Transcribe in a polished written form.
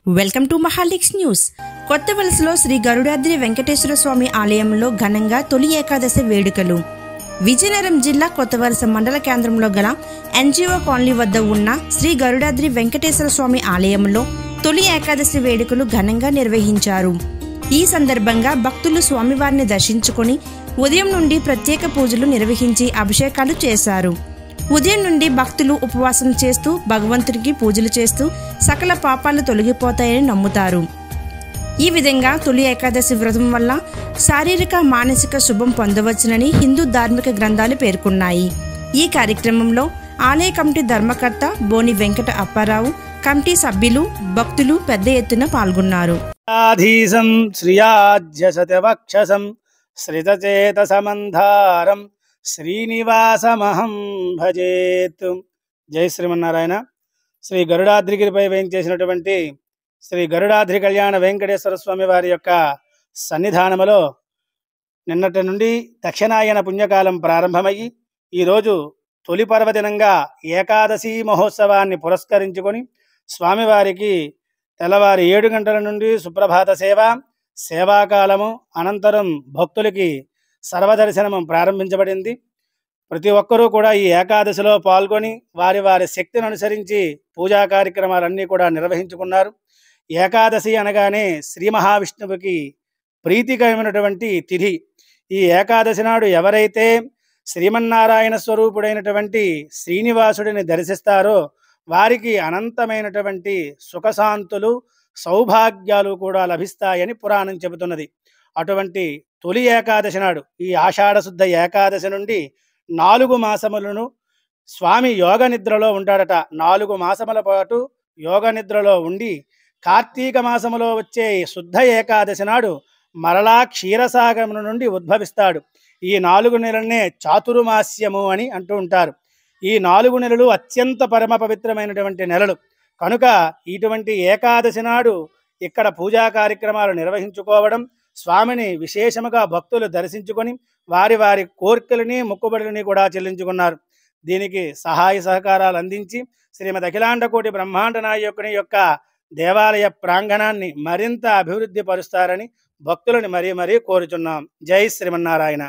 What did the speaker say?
Welcome to మహాలిక్స్ news. కొత్త వలసలో శ్రీ గరుడాద్రి వెంకటేశ్వర స్వామి ఆలయంలో ఘనంగా తొలి ఏకాదశి వేడుకలు. విజయనగరం జిల్లా కొత్త వలస మండల కేంద్రంలో గల ఎన్జిఓ కాలనీ వద్ద ఉన్న శ్రీ గరుడాద్రి వెంకటేశ్వర స్వామి ఆలయంలో తొలి ఏకాదశి వేడుకలు ఘనంగా నిర్వహించారు. ఈ సందర్భంగా భక్తులు స్వామివారిని దర్శించుకుని ఉదయం నుండి ప్రత్యేక పూజలు నిర్వహించి అభిషేకాలు చేశారు. ఉదయం నుండి భక్తులు ఉపవాసం చేస్తూ భగవంతుడికి పూజలు చేస్తూ సకల పాపాలు తొలగిపోతాయని నమ్ముతారు. ఈ విధంగా తొలి ఏకాదశి వ్రతం వల్ల శారీరక మానసిక శుభం పొందవచ్చునని హిందూ ధార్మిక గ్రంథాలు పేర్కొన్నాయి. ఈ కార్యక్రమంలో ఆలయ కమిటీ ధర్మకర్త బోని వెంకట అప్పారావు, కమిటీ సభ్యులు, భక్తులు పెద్ద ఎత్తున పాల్గొన్నారు. శ్రీనివాసమహం భజేత్. జై శ్రీమన్నారాయణ. శ్రీ గరుడాద్రిగిరిపై వేయించేసినటువంటి శ్రీ గరుడాద్రి కళ్యాణ వెంకటేశ్వర స్వామి వారి యొక్క సన్నిధానములో నిన్నటి నుండి దక్షిణాయన పుణ్యకాలం ప్రారంభమయ్యి ఈరోజు తొలి పర్వదినంగా ఏకాదశి మహోత్సవాన్ని పురస్కరించుకొని స్వామివారికి తెల్లవారి 7 గంటల నుండి సుప్రభాత సేవ, సేవాకాలము, అనంతరం భక్తులకి సర్వదర్శనము ప్రారంభించబడింది. ప్రతి ఒక్కరూ కూడా ఈ ఏకాదశిలో పాల్గొని వారి వారి శక్తిని అనుసరించి పూజా కార్యక్రమాలన్నీ కూడా నిర్వహించుకున్నారు. ఏకాదశి అనగానే శ్రీ మహావిష్ణువుకి ప్రీతికరమైనటువంటి తిథి. ఈ ఏకాదశి నాడు ఎవరైతే శ్రీమన్నారాయణ స్వరూపుడైనటువంటి శ్రీనివాసుడిని దర్శిస్తారో వారికి అనంతమైనటువంటి సుఖశాంతులు, సౌభాగ్యాలు కూడా లభిస్తాయని పురాణం చెబుతున్నది. అటువంటి తొలి ఏకాదశి నాడు ఈ ఆషాఢశుద్ధ ఏకాదశి నుండి 4 మాసములను స్వామి యోగ నిద్రలో ఉంటాడట. 4 మాసముల పాటు యోగ నిద్రలో ఉండి కార్తీక మాసములో వచ్చే శుద్ధ ఏకాదశి నాడు మరలా క్షీరసాగరము నుండి ఉద్భవిస్తాడు. ఈ 4 నెలలనే చాతుర్మాస్యము అని అంటూ ఉంటారు. ఈ 4 నెలలు అత్యంత పరమ పవిత్రమైనటువంటి నెలలు కనుక ఇటువంటి ఏకాదశి నాడు ఇక్కడ పూజా కార్యక్రమాలు నిర్వహించుకోవడం, స్వామిని విశేషముగా భక్తులు దర్శించుకొని వారి వారి కోరికలని, మొక్కుబడులని కూడా చెల్లించుకున్నారు. దీనికి సహాయ సహకారాలు అందించి శ్రీమద్ అఖిలాండ కోటి బ్రహ్మాండ నాయకుని యొక్క దేవాలయ ప్రాంగణాన్ని మరింత అభివృద్ధి పరుస్తారని భక్తులని మరీ మరీ కోరుచున్నాం. జై శ్రీమన్నారాయణ.